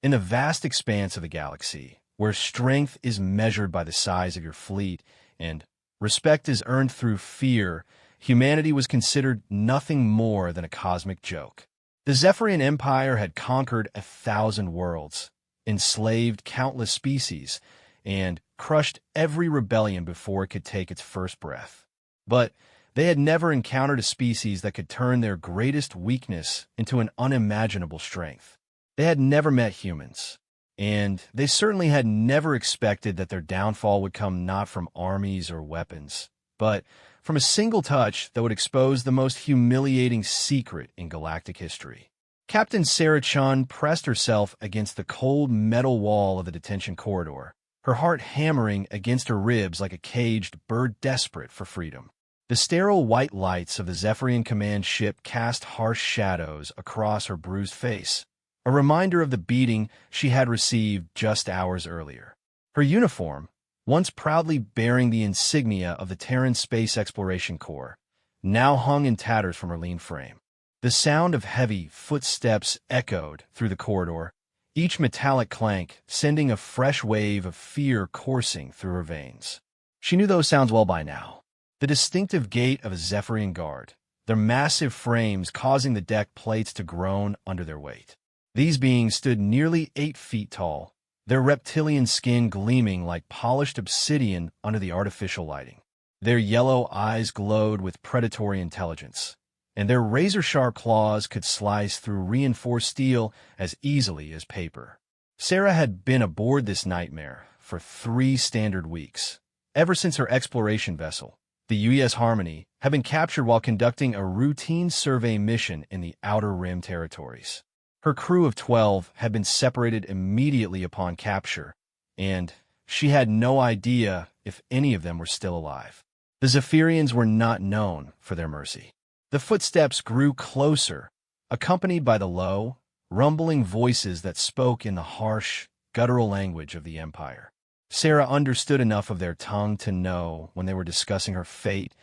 In the vast expanse of the galaxy, where strength is measured by the size of your fleet and respect is earned through fear, humanity was considered nothing more than a cosmic joke. The Zephyrian Empire had conquered 1,000 worlds, enslaved countless species, and crushed every rebellion before it could take its first breath. But they had never encountered a species that could turn their greatest weakness into an unimaginable strength. They had never met humans, and they certainly had never expected that their downfall would come not from armies or weapons, but from a single touch that would expose the most humiliating secret in galactic history. Captain Sarah Chun pressed herself against the cold metal wall of the detention corridor, her heart hammering against her ribs like a caged bird desperate for freedom. The sterile white lights of the Zephyrian command ship cast harsh shadows across her bruised face, a reminder of the beating she had received just hours earlier. Her uniform, once proudly bearing the insignia of the Terran Space Exploration Corps, now hung in tatters from her lean frame. The sound of heavy footsteps echoed through the corridor, each metallic clank sending a fresh wave of fear coursing through her veins. She knew those sounds well by now. The distinctive gait of a Zephyrian guard, their massive frames causing the deck plates to groan under their weight. These beings stood nearly 8 feet tall, their reptilian skin gleaming like polished obsidian under the artificial lighting. Their yellow eyes glowed with predatory intelligence, and their razor-sharp claws could slice through reinforced steel as easily as paper. Sarah had been aboard this nightmare for 3 standard weeks, ever since her exploration vessel, the UES Harmony, had been captured while conducting a routine survey mission in the Outer Rim territories. Her crew of 12 had been separated immediately upon capture, and she had no idea if any of them were still alive. The Zephyrians were not known for their mercy. The footsteps grew closer, accompanied by the low, rumbling voices that spoke in the harsh, guttural language of the Empire. Sarah understood enough of their tongue to know when they were discussing her fate,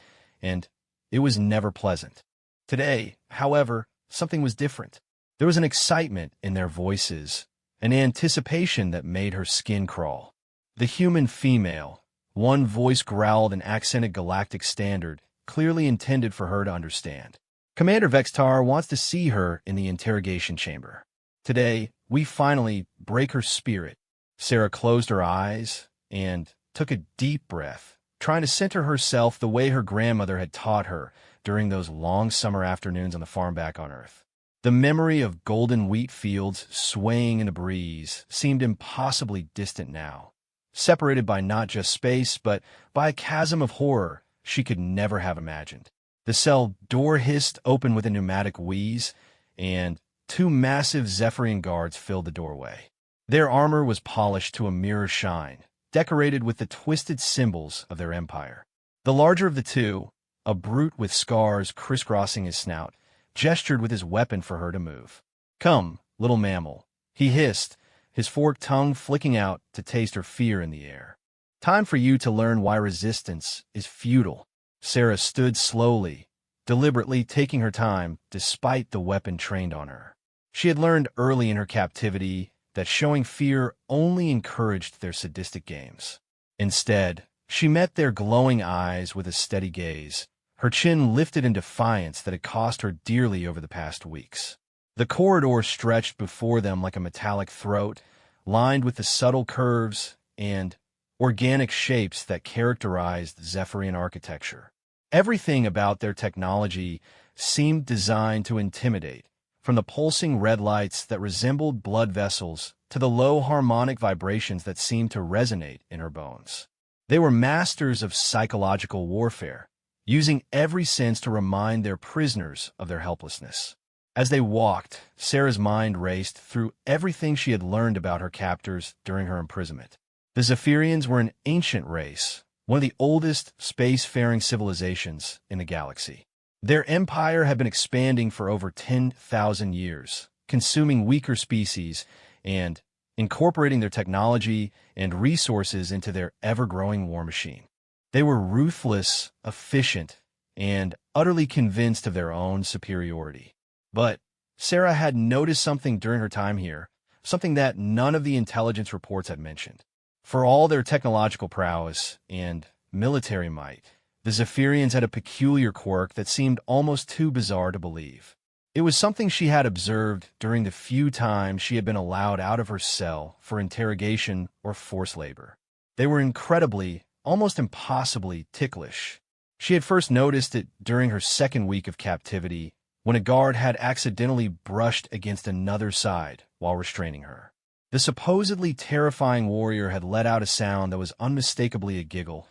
and it was never pleasant. Today, however, something was different. There was an excitement in their voices, an anticipation that made her skin crawl. The human female, one voice growled an accented galactic standard, clearly intended for her to understand. Commander Vextar wants to see her in the interrogation chamber. Today, we finally break her spirit. Sarah closed her eyes and took a deep breath, trying to center herself the way her grandmother had taught her during those long summer afternoons on the farm back on Earth. The memory of golden wheat fields swaying in the breeze seemed impossibly distant now, separated by not just space, but by a chasm of horror she could never have imagined. The cell door hissed open with a pneumatic wheeze, and 2 massive Zephyrian guards filled the doorway. Their armor was polished to a mirror shine, decorated with the twisted symbols of their empire. The larger of the 2, a brute with scars crisscrossing his snout, gestured with his weapon for her to move. "Come, little mammal," he hissed, his forked tongue flicking out to taste her fear in the air. "Time for you to learn why resistance is futile." Sarah stood slowly, deliberately taking her time despite the weapon trained on her. She had learned early in her captivity that showing fear only encouraged their sadistic games. Instead, she met their glowing eyes with a steady gaze, her chin lifted in defiance that had cost her dearly over the past weeks. The corridor stretched before them like a metallic throat, lined with the subtle curves and organic shapes that characterized Zephyrian architecture. Everything about their technology seemed designed to intimidate, from the pulsing red lights that resembled blood vessels to the low harmonic vibrations that seemed to resonate in her bones. They were masters of psychological warfare, using every sense to remind their prisoners of their helplessness. As they walked, Sarah's mind raced through everything she had learned about her captors during her imprisonment. The Zephyrians were an ancient race, one of the oldest space-faring civilizations in the galaxy. Their empire had been expanding for over 10,000 years, consuming weaker species and incorporating their technology and resources into their ever-growing war machine. They were ruthless, efficient, and utterly convinced of their own superiority. But Sarah had noticed something during her time here, something that none of the intelligence reports had mentioned. For all their technological prowess and military might, the Zephyrians had a peculiar quirk that seemed almost too bizarre to believe. It was something she had observed during the few times she had been allowed out of her cell for interrogation or forced labor. They were incredibly, almost impossibly ticklish. She had first noticed it during her second week of captivity, when a guard had accidentally brushed against another side while restraining her. The supposedly terrifying warrior had let out a sound that was unmistakably a giggle,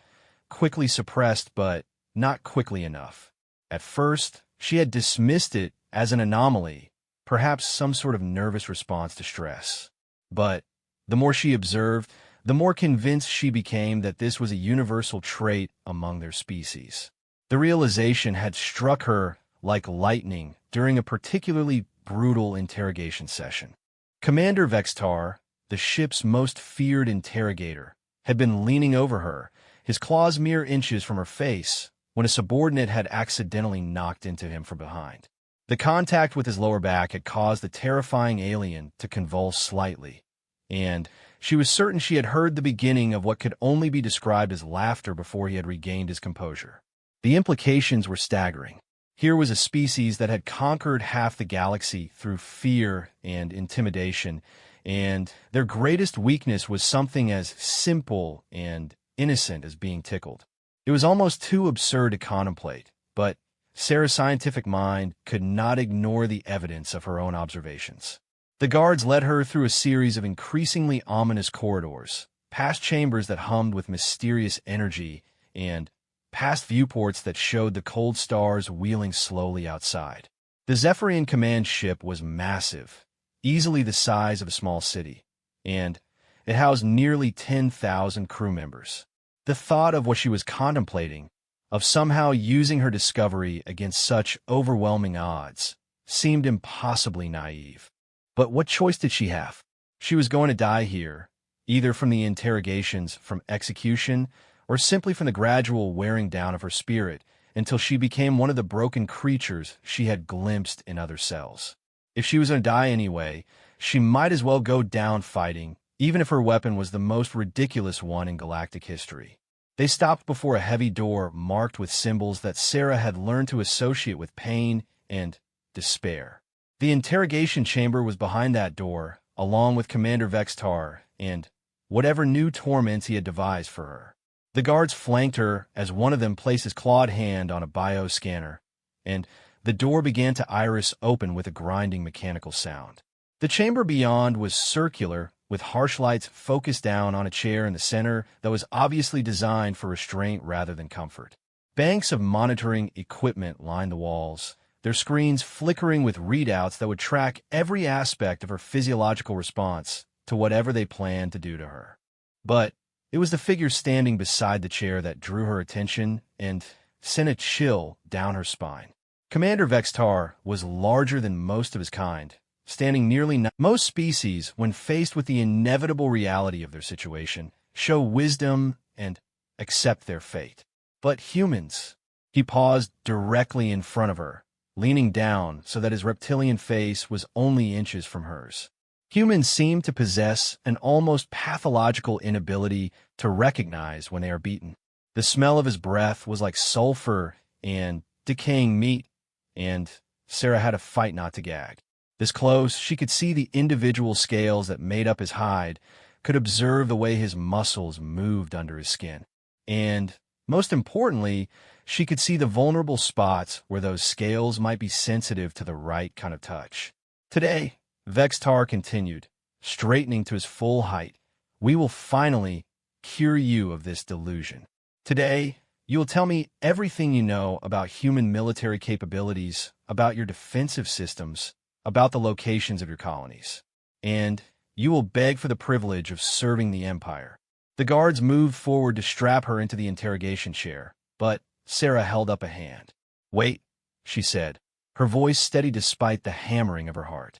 quickly suppressed but not quickly enough. At first, she had dismissed it as an anomaly, perhaps some sort of nervous response to stress. But the more she observed, the more convinced she became that this was a universal trait among their species. The realization had struck her like lightning during a particularly brutal interrogation session. Commander Vextar, the ship's most feared interrogator, had been leaning over her, his claws mere inches from her face, when a subordinate had accidentally knocked into him from behind. The contact with his lower back had caused the terrifying alien to convulse slightly, and she was certain she had heard the beginning of what could only be described as laughter before he had regained his composure. The implications were staggering. Here was a species that had conquered half the galaxy through fear and intimidation, and their greatest weakness was something as simple and innocent as being tickled. It was almost too absurd to contemplate, but Sarah's scientific mind could not ignore the evidence of her own observations. The guards led her through a series of increasingly ominous corridors, past chambers that hummed with mysterious energy, and past viewports that showed the cold stars wheeling slowly outside. The Zephyrian command ship was massive, easily the size of a small city, and it housed nearly 10,000 crew members. The thought of what she was contemplating, of somehow using her discovery against such overwhelming odds, seemed impossibly naive. But what choice did she have? She was going to die here, either from the interrogations, from execution, or simply from the gradual wearing down of her spirit until she became one of the broken creatures she had glimpsed in other cells. If she was going to die anyway, she might as well go down fighting, even if her weapon was the most ridiculous one in galactic history. They stopped before a heavy door marked with symbols that Sarah had learned to associate with pain and despair. The interrogation chamber was behind that door, along with Commander Vextar and whatever new torments he had devised for her. The guards flanked her as one of them placed his clawed hand on a bioscanner, and the door began to iris open with a grinding mechanical sound. The chamber beyond was circular, with harsh lights focused down on a chair in the center that was obviously designed for restraint rather than comfort. Banks of monitoring equipment lined the walls, their screens flickering with readouts that would track every aspect of her physiological response to whatever they planned to do to her. But it was the figure standing beside the chair that drew her attention and sent a chill down her spine. Commander Vextar was larger than most of his kind, standing nearly most species, when faced with the inevitable reality of their situation, show wisdom and accept their fate. But humans, he paused directly in front of her, leaning down so that his reptilian face was only inches from hers. Humans seem to possess an almost pathological inability to recognize when they are beaten. The smell of his breath was like sulfur and decaying meat, and Sarah had to fight not to gag. This close, she could see the individual scales that made up his hide, could observe the way his muscles moved under his skin. And, most importantly, she could see the vulnerable spots where those scales might be sensitive to the right kind of touch. Today, Vextar continued, straightening to his full height, we will finally cure you of this delusion. Today, you will tell me everything you know about human military capabilities, about your defensive systems, about the locations of your colonies. And you will beg for the privilege of serving the Empire. The guards moved forward to strap her into the interrogation chair, but Sarah held up a hand. Wait, she said, her voice steady despite the hammering of her heart.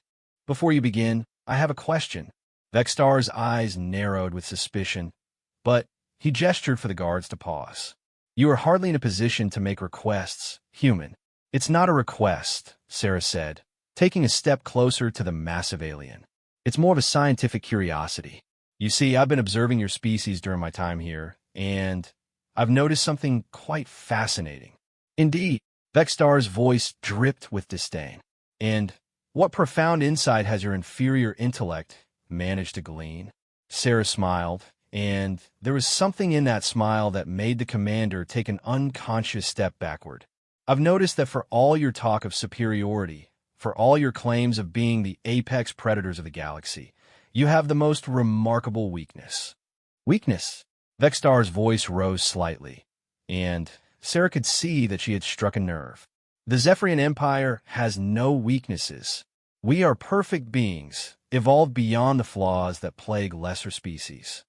Before you begin, I have a question. Vextar's eyes narrowed with suspicion, but he gestured for the guards to pause. You are hardly in a position to make requests, human. It's not a request, Sarah said, taking a step closer to the massive alien. It's more of a scientific curiosity. You see, I've been observing your species during my time here, and I've noticed something quite fascinating. Indeed, Vextar's voice dripped with disdain. And what profound insight has your inferior intellect managed to glean? Sarah smiled, and there was something in that smile that made the commander take an unconscious step backward. I've noticed that for all your talk of superiority, for all your claims of being the apex predators of the galaxy, you have the most remarkable weakness. Weakness? Vextar's voice rose slightly, and Sarah could see that she had struck a nerve. The Zephyrian Empire has no weaknesses. We are perfect beings, evolved beyond the flaws that plague lesser species.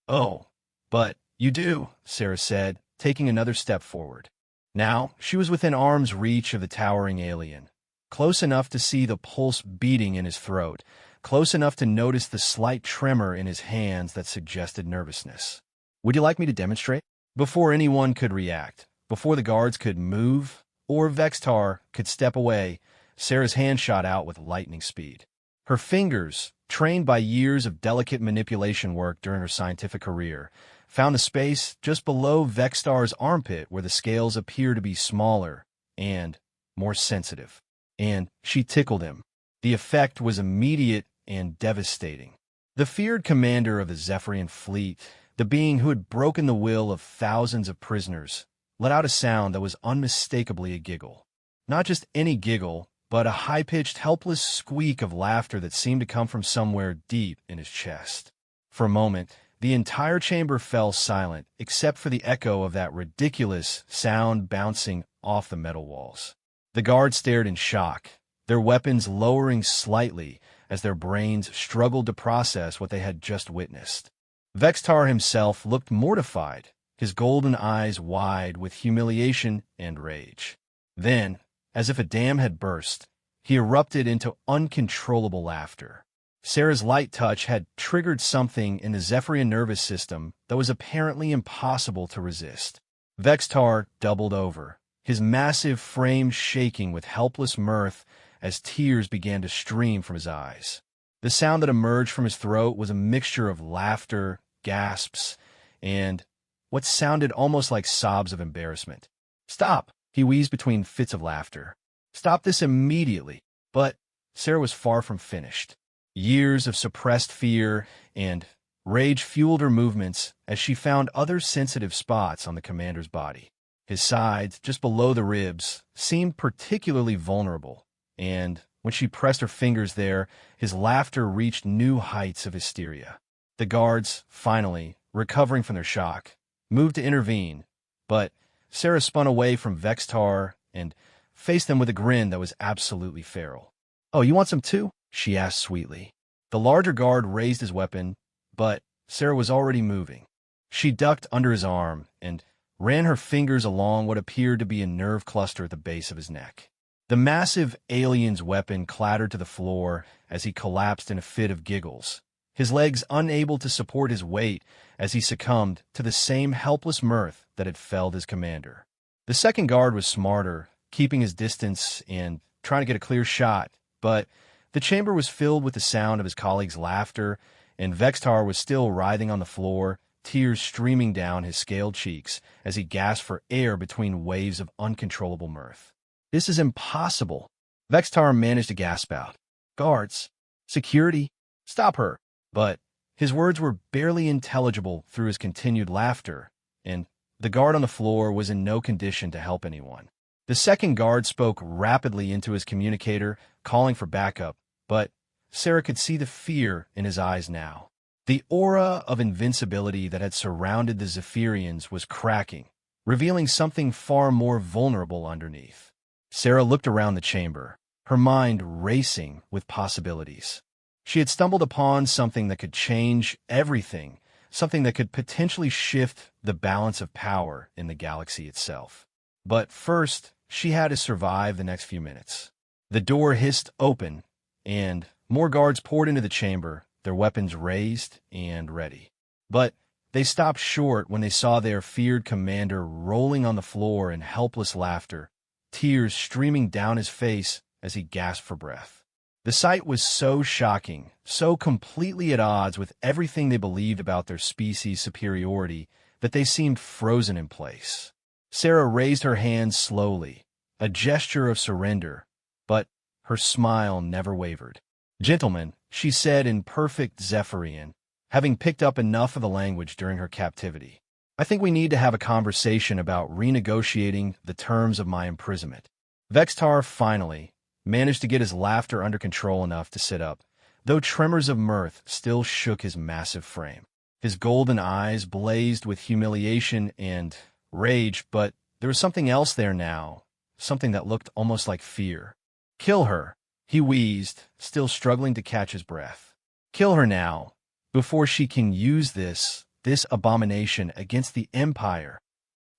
Oh, but you do, Sarah said, taking another step forward. Now, she was within arm's reach of the towering alien, close enough to see the pulse beating in his throat, close enough to notice the slight tremor in his hands that suggested nervousness. Would you like me to demonstrate? Before anyone could react, before the guards could move, or Vextar could step away, Sarah's hand shot out with lightning speed. Her fingers, trained by years of delicate manipulation work during her scientific career, found the space just below Vextar's armpit where the scales appear to be smaller and more sensitive. And she tickled him. The effect was immediate and devastating. The feared commander of the Zephyrian fleet, the being who had broken the will of thousands of prisoners, let out a sound that was unmistakably a giggle. Not just any giggle, but a high-pitched, helpless squeak of laughter that seemed to come from somewhere deep in his chest. For a moment, the entire chamber fell silent, except for the echo of that ridiculous sound bouncing off the metal walls. The guards stared in shock, their weapons lowering slightly as their brains struggled to process what they had just witnessed. Vextar himself looked mortified, his golden eyes wide with humiliation and rage. Then, as if a dam had burst, he erupted into uncontrollable laughter. Sarah's light touch had triggered something in the Zephyrian nervous system that was apparently impossible to resist. Vextar doubled over, his massive frame shaking with helpless mirth as tears began to stream from his eyes. The sound that emerged from his throat was a mixture of laughter, gasps, and what sounded almost like sobs of embarrassment. "Stop!" he wheezed between fits of laughter. "Stop this immediately!" But Sarah was far from finished. Years of suppressed fear and rage fueled her movements as she found other sensitive spots on the commander's body. His sides, just below the ribs, seemed particularly vulnerable, and when she pressed her fingers there, his laughter reached new heights of hysteria. The guards, finally, recovering from their shock, moved to intervene, but Sarah spun away from Vextar and faced them with a grin that was absolutely feral. "Oh, you want some too?" she asked sweetly. The larger guard raised his weapon, but Sarah was already moving. She ducked under his arm and ran her fingers along what appeared to be a nerve cluster at the base of his neck. The massive alien's weapon clattered to the floor as he collapsed in a fit of giggles, his legs unable to support his weight as he succumbed to the same helpless mirth that had felled his commander. The second guard was smarter, keeping his distance and trying to get a clear shot, but the chamber was filled with the sound of his colleagues' laughter, and Vextar was still writhing on the floor, tears streaming down his scaled cheeks as he gasped for air between waves of uncontrollable mirth. "This is impossible." Vextar managed to gasp out. "Guards! Security! Stop her!" But his words were barely intelligible through his continued laughter, and the guard on the floor was in no condition to help anyone. The second guard spoke rapidly into his communicator, calling for backup, but Sarah could see the fear in his eyes now. The aura of invincibility that had surrounded the Zephyrians was cracking, revealing something far more vulnerable underneath. Sarah looked around the chamber, her mind racing with possibilities. She had stumbled upon something that could change everything, something that could potentially shift the balance of power in the galaxy itself. But first, she had to survive the next few minutes. The door hissed open, and more guards poured into the chamber, their weapons raised and ready. But they stopped short when they saw their feared commander rolling on the floor in helpless laughter, tears streaming down his face as he gasped for breath. The The sight was so shocking, so completely at odds with everything they believed about their species' superiority, that they seemed frozen in place. Sarah raised her hands slowly, a gesture of surrender, but her smile never wavered. "Gentlemen," she said in perfect Zephyrian, having picked up enough of the language during her captivity, "I think we need to have a conversation about renegotiating the terms of my imprisonment." Vextar finally managed to get his laughter under control enough to sit up, though tremors of mirth still shook his massive frame. His golden eyes blazed with humiliation and rage, but there was something else there now, something that looked almost like fear. "Kill her," he wheezed, still struggling to catch his breath. "Kill her now, before she can use this abomination against the Empire."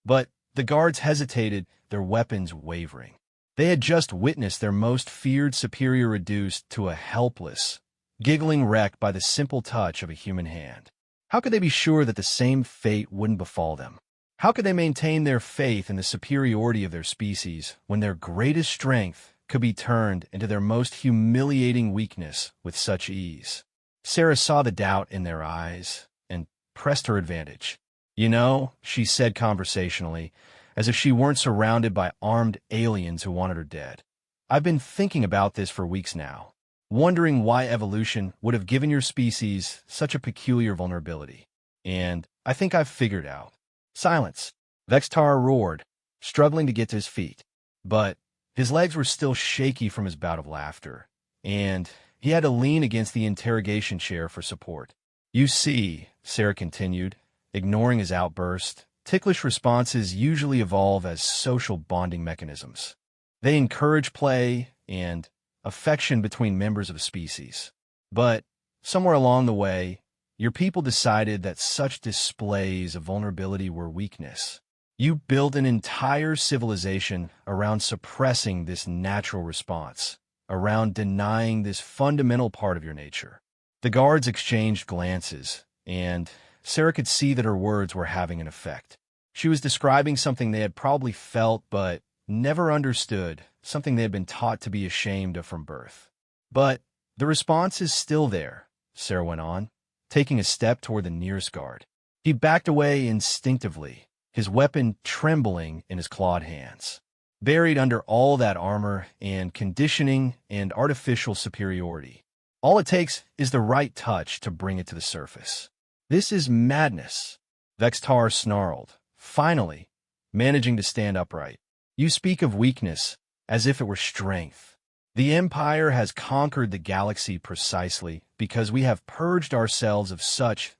But the guards hesitated, their weapons wavering. They had just witnessed their most feared superior reduced to a helpless, giggling wreck by the simple touch of a human hand. How could they be sure that the same fate wouldn't befall them? How could they maintain their faith in the superiority of their species when their greatest strength could be turned into their most humiliating weakness with such ease? Sarah saw the doubt in their eyes and pressed her advantage. "You know," she said conversationally, as if she weren't surrounded by armed aliens who wanted her dead, "I've been thinking about this for weeks now, wondering why evolution would have given your species such a peculiar vulnerability. And I think I've figured out." "Silence!" Vextar roared, struggling to get to his feet. But his legs were still shaky from his bout of laughter, and he had to lean against the interrogation chair for support. "You see," Sarah continued, ignoring his outburst, "ticklish responses usually evolve as social bonding mechanisms. They encourage play and affection between members of a species. But somewhere along the way, your people decided that such displays of vulnerability were weakness. You built an entire civilization around suppressing this natural response, around denying this fundamental part of your nature." The guards exchanged glances, and Sarah could see that her words were having an effect. She was describing something they had probably felt but never understood, something they had been taught to be ashamed of from birth. "But the response is still there," Sarah went on, taking a step toward the nearest guard. He backed away instinctively, his weapon trembling in his clawed hands. Buried under all that armor and conditioning and artificial superiority, all it takes is the right touch to bring it to the surface. "This is madness," Vextar snarled, finally managing to stand upright. "You speak of weakness as if it were strength. The Empire has conquered the galaxy precisely because we have purged ourselves of such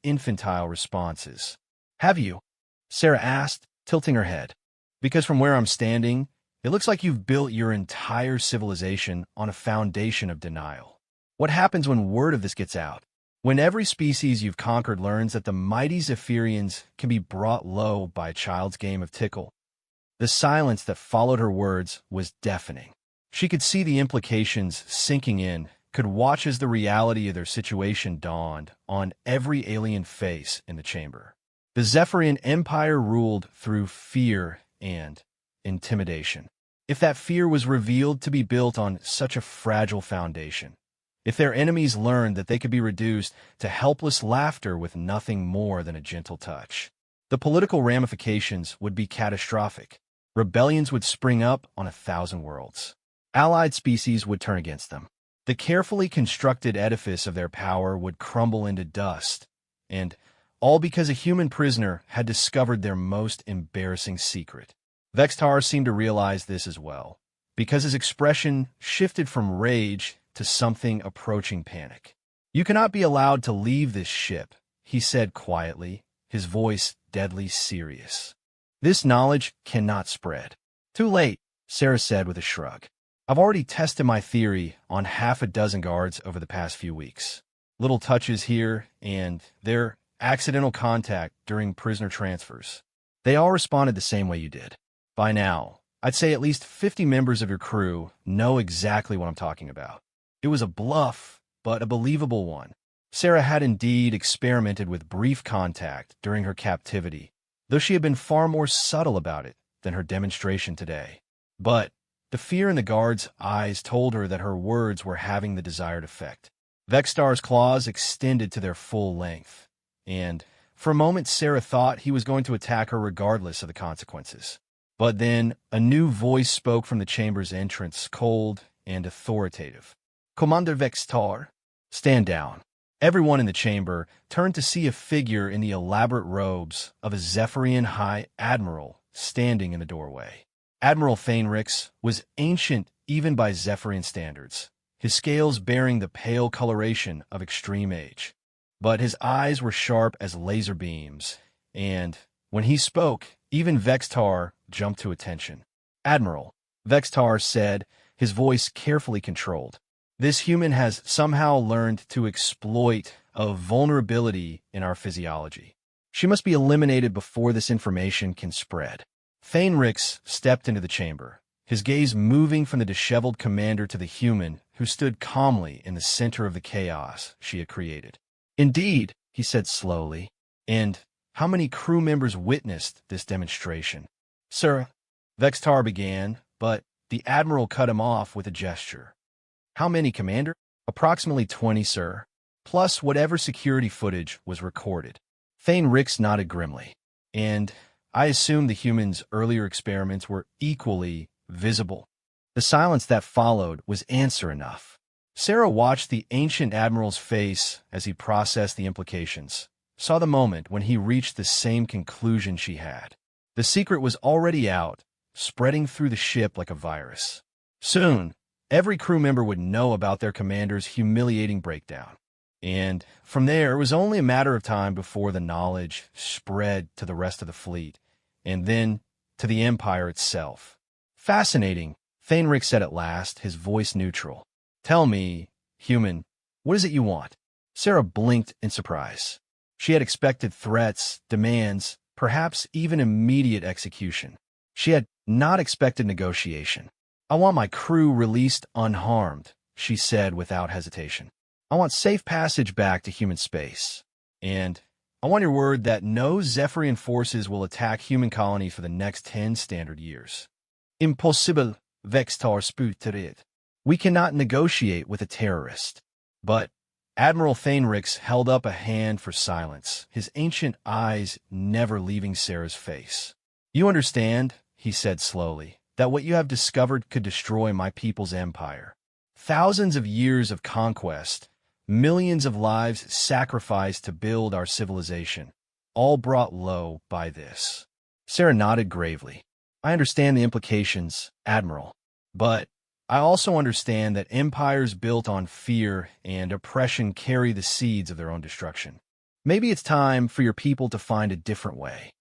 infantile responses." "Have you?" Sarah asked, tilting her head. "Because from where I'm standing, it looks like you've built your entire civilization on a foundation of denial. What happens when word of this gets out? When every species you've conquered learns that the mighty Zephyrians can be brought low by a child's game of tickle?" The silence that followed her words was deafening. She could see the implications sinking in, could watch as the reality of their situation dawned on every alien face in the chamber. The Zephyrian Empire ruled through fear and intimidation. If that fear was revealed to be built on such a fragile foundation, if their enemies learned that they could be reduced to helpless laughter with nothing more than a gentle touch, the political ramifications would be catastrophic. Rebellions would spring up on 1,000 worlds. Allied species would turn against them. The carefully constructed edifice of their power would crumble into dust, and all because a human prisoner had discovered their most embarrassing secret. Vextar seemed to realize this as well, because his expression shifted from rage to something approaching panic. "You cannot be allowed to leave this ship," he said quietly, his voice deadly serious. "This knowledge cannot spread." "Too late," Sarah said with a shrug. "I've already tested my theory on 6 guards over the past few weeks. Little touches here and there, accidental contact during prisoner transfers. They all responded the same way you did. By now, I'd say at least 50 members of your crew know exactly what I'm talking about. It was a bluff, but a believable one." Sarah had indeed experimented with brief contact during her captivity, though she had been far more subtle about it than her demonstration today. But The fear in the guard's eyes told her that her words were having the desired effect. Vextar's claws extended to their full length, and for a moment Sarah thought he was going to attack her regardless of the consequences. But then a new voice spoke from the chamber's entrance, cold and authoritative. "Commander Vextar, stand down." Everyone in the chamber turned to see a figure in the elaborate robes of a Zephyrian High Admiral standing in the doorway. Admiral Thainrix was ancient even by Zephyrian standards, his scales bearing the pale coloration of extreme age. But his eyes were sharp as laser beams, and when he spoke, even Vextar jumped to attention. "Admiral," Vextar said, his voice carefully controlled, "this human has somehow learned to exploit a vulnerability in our physiology. She must be eliminated before this information can spread." Thainrix stepped into the chamber, his gaze moving from the disheveled commander to the human who stood calmly in the center of the chaos she had created. "Indeed," he said slowly, "and how many crew members witnessed this demonstration?" "Sir," Vextar began, but the Admiral cut him off with a gesture. "How many, Commander?" "Approximately 20, sir, plus whatever security footage was recorded." Thainrix nodded grimly. "And I assume the humans' earlier experiments were equally visible." The silence that followed was answer enough. Sarah watched the ancient Admiral's face as he processed the implications, saw the moment when he reached the same conclusion she had. The secret was already out, spreading through the ship like a virus. Soon, every crew member would know about their commander's humiliating breakdown. And from there, it was only a matter of time before the knowledge spread to the rest of the fleet, and then to the Empire itself. "Fascinating," Thainrix said at last, his voice neutral. "Tell me, human, what is it you want?" Sarah blinked in surprise. She had expected threats, demands, perhaps even immediate execution. She had not expected negotiation. "I want my crew released unharmed," she said without hesitation. "I want safe passage back to human space. And I want your word that no Zephyrian forces will attack human colonies for the next 10 standard years." "Impossible," Vextar sputered. "We cannot negotiate with a terrorist." But Admiral Thainrix held up a hand for silence, his ancient eyes never leaving Sarah's face. "You understand," he said slowly, "that what you have discovered could destroy my people's empire. Thousands of years of conquest, millions of lives sacrificed to build our civilization, all brought low by this." Sarah nodded gravely. "I understand the implications, Admiral, but I also understand that empires built on fear and oppression carry the seeds of their own destruction. Maybe it's time for your people to find a different way."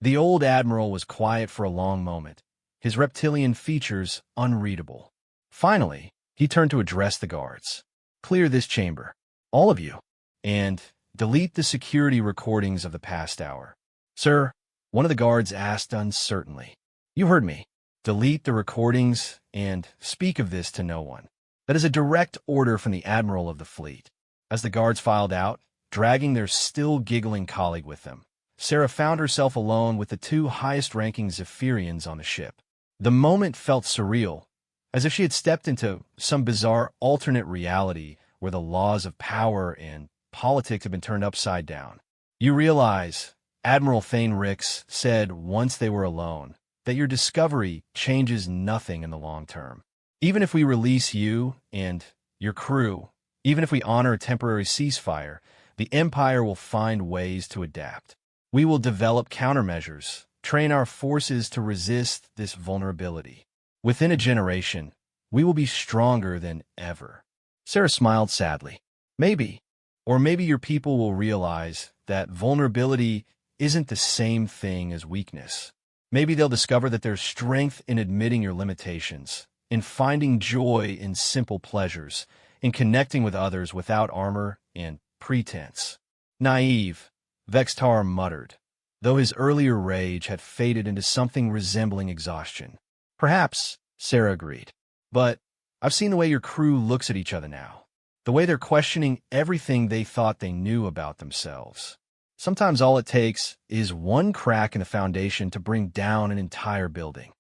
The old Admiral was quiet for a long moment, his reptilian features unreadable. Finally, he turned to address the guards. "Clear this chamber, all of you, and delete the security recordings of the past hour." "Sir," one of the guards asked uncertainly. "You heard me. Delete the recordings and speak of this to no one." "That is a direct order from the Admiral of the fleet." As the guards filed out, dragging their still giggling colleague with them, Sarah found herself alone with the two highest-ranking Zephyrians on the ship. The moment felt surreal, as if she had stepped into some bizarre alternate reality where the laws of power and politics had been turned upside down. "You realize," Admiral Thainrix said once they were alone, "that your discovery changes nothing in the long term. Even if we release you and your crew, even if we honor a temporary ceasefire, the Empire will find ways to adapt. We will develop countermeasures, train our forces to resist this vulnerability. Within a generation, we will be stronger than ever." Sarah smiled sadly. "Maybe, or maybe your people will realize that vulnerability isn't the same thing as weakness. Maybe they'll discover that there's strength in admitting your limitations, in finding joy in simple pleasures, in connecting with others without armor and pretense." "Naive," Vextar muttered, though his earlier rage had faded into something resembling exhaustion. "Perhaps," Sarah agreed. "But I've seen the way your crew looks at each other now, the way they're questioning everything they thought they knew about themselves. Sometimes all it takes is one crack in the foundation to bring down an entire building."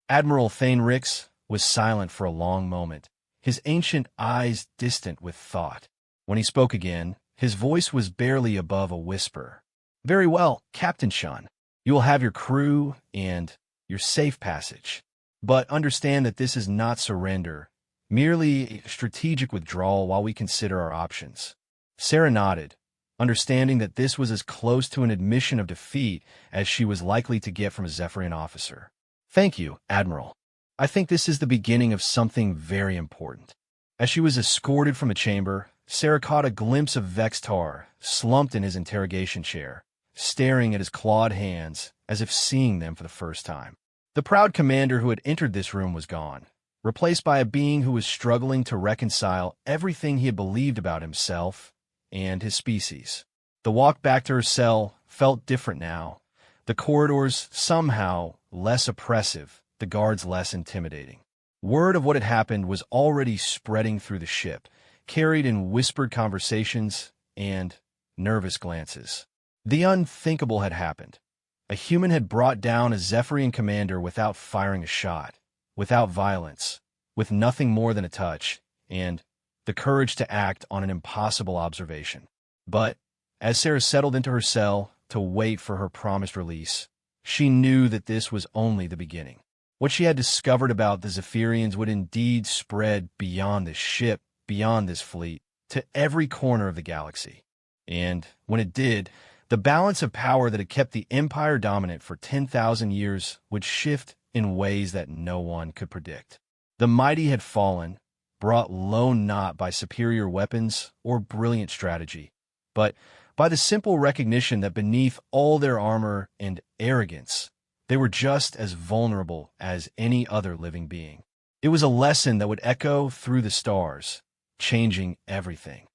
Admiral Thainrix was silent for a long moment, his ancient eyes distant with thought. When he spoke again, his voice was barely above a whisper. "Very well, Captain Sean. You will have your crew and your safe passage. But understand that this is not surrender, merely a strategic withdrawal while we consider our options." Sarah nodded, understanding that this was as close to an admission of defeat as she was likely to get from a Zephyrian officer. "Thank you, Admiral. I think this is the beginning of something very important." As she was escorted from a chamber, Sarah caught a glimpse of Vextar, slumped in his interrogation chair, staring at his clawed hands as if seeing them for the first time. The proud commander who had entered this room was gone, replaced by a being who was struggling to reconcile everything he had believed about himself and his species. The walk back to her cell felt different now, the corridors somehow less oppressive, the guards less intimidating. Word of what had happened was already spreading through the ship, carried in whispered conversations and nervous glances. The unthinkable had happened. A human had brought down a Zephyrian commander without firing a shot, without violence, with nothing more than a touch, and the courage to act on an impossible observation. But as Sarah settled into her cell to wait for her promised release, she knew that this was only the beginning. What she had discovered about the Zephyrians would indeed spread beyond this ship, beyond this fleet, to every corner of the galaxy. And when it did, the balance of power that had kept the Empire dominant for 10,000 years would shift in ways that no one could predict. The mighty had fallen, brought low not by superior weapons or brilliant strategy, but by the simple recognition that beneath all their armor and arrogance, they were just as vulnerable as any other living being. It was a lesson that would echo through the stars, changing everything.